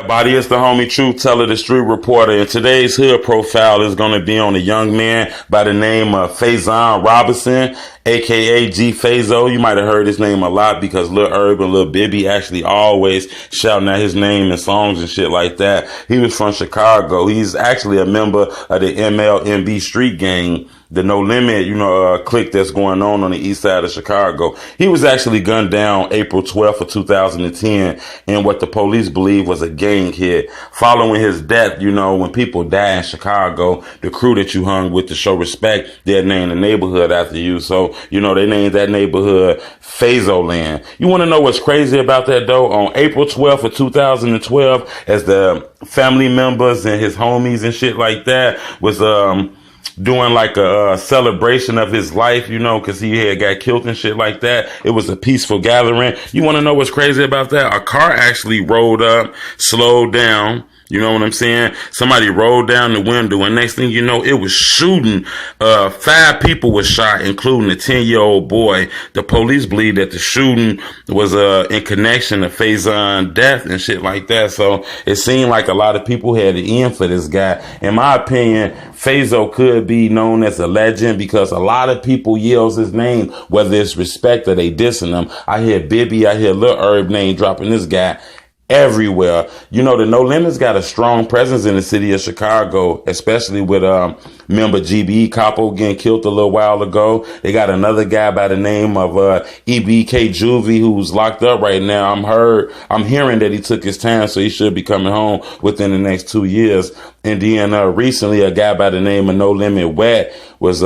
Body is the homie Truth Teller, the street reporter, and today's hood profile is going to be on a young man by the name of Fazon Robinson, aka G Fazo. You might have heard his name a lot because Lil Herb and Lil Bibby actually always shouting out his name in songs and shit like that. He was from Chicago. He's actually a member of the NLMB street gang, the No Limit, clique that's going on the east side of Chicago. He was actually gunned down April 12th of 2010 in what the police believe was a gang hit. Following his death, when people die in Chicago, the crew that you hung with to show respect, they named the neighborhood after you. So, they named that neighborhood Fazo Land. You want to know what's crazy about that though? On April 12th of 2012, as the family members and his homies and shit like that was, doing like a celebration of his life, because he had got killed and shit like that. It was a peaceful gathering. You want to know what's crazy about that? A car actually rolled up, slowed down. You know what I'm saying? Somebody rolled down the window, and next thing you know, it was shooting. 5 people were shot, including a 10-year-old boy. The police believe that the shooting was in connection to Fazon's death and shit like that. So it seemed like a lot of people had it in for this guy. In my opinion, Fazo could be known as a legend because a lot of people yells his name, whether it's respect or they dissing him. I hear Bibby, I hear Lil Herb name dropping this guy everywhere. The No Limits got a strong presence in the city of Chicago, especially with member GBE Capo getting killed a little while ago. They got another guy by the name of EBK Juvie who's locked up right now. I'm hearing that he took his time, so he should be coming home within the next 2 years. And then recently a guy by the name of No Limit Wet was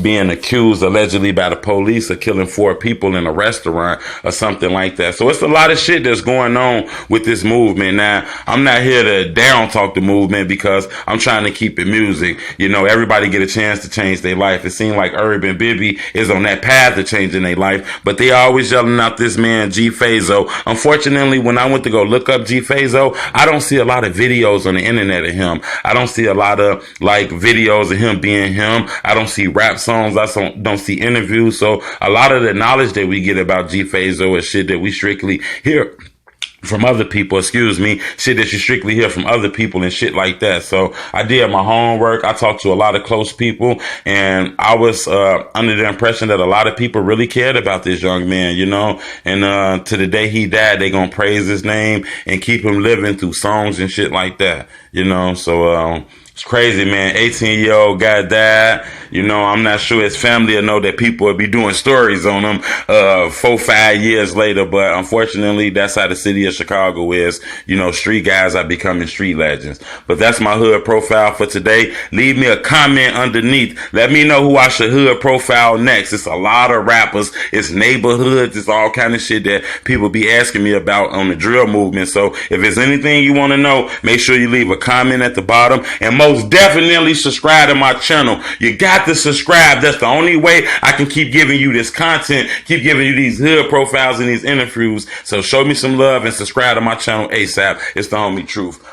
being accused allegedly by the police of killing 4 people in a restaurant or something like that. So it's a lot of shit that's going on with this movement. Now, I'm not here to down talk the movement because I'm trying to keep it music. Everybody get a chance to change their life. It seems like Herb and Bibby is on that path to changing their life, but they always yelling out this man G Fazo. Unfortunately, when I went to go look up G Fazo, I don't see a lot of videos on the internet of him. I don't see a lot of videos of him being him. I don't see rap songs. I don't see interviews. So a lot of the knowledge that we get about G Fazo is shit that we strictly hear from other people, shit that you strictly hear from other people and shit like that. So I did my homework. I talked to a lot of close people, and I was under the impression that a lot of people really cared about this young man, and to the day he died, they gonna praise his name and keep him living through songs and shit like that, so it's crazy, man. 18-year-old guy died. I'm not sure his family will know that people will be doing stories on him 4-5 years later. But unfortunately, that's how the city of Chicago is. Street guys are becoming street legends. But that's my hood profile for today. Leave me a comment underneath. Let me know who I should hood profile next. It's a lot of rappers. It's neighborhoods. It's all kind of shit that people be asking me about on the drill movement. So if there's anything you want to know, make sure you leave a comment at the bottom. And most definitely subscribe to my channel. You got to subscribe. That's the only way I can keep giving you this content, keep giving you these hood profiles and these interviews. So show me some love and subscribe to my channel ASAP. It's the homie Truth.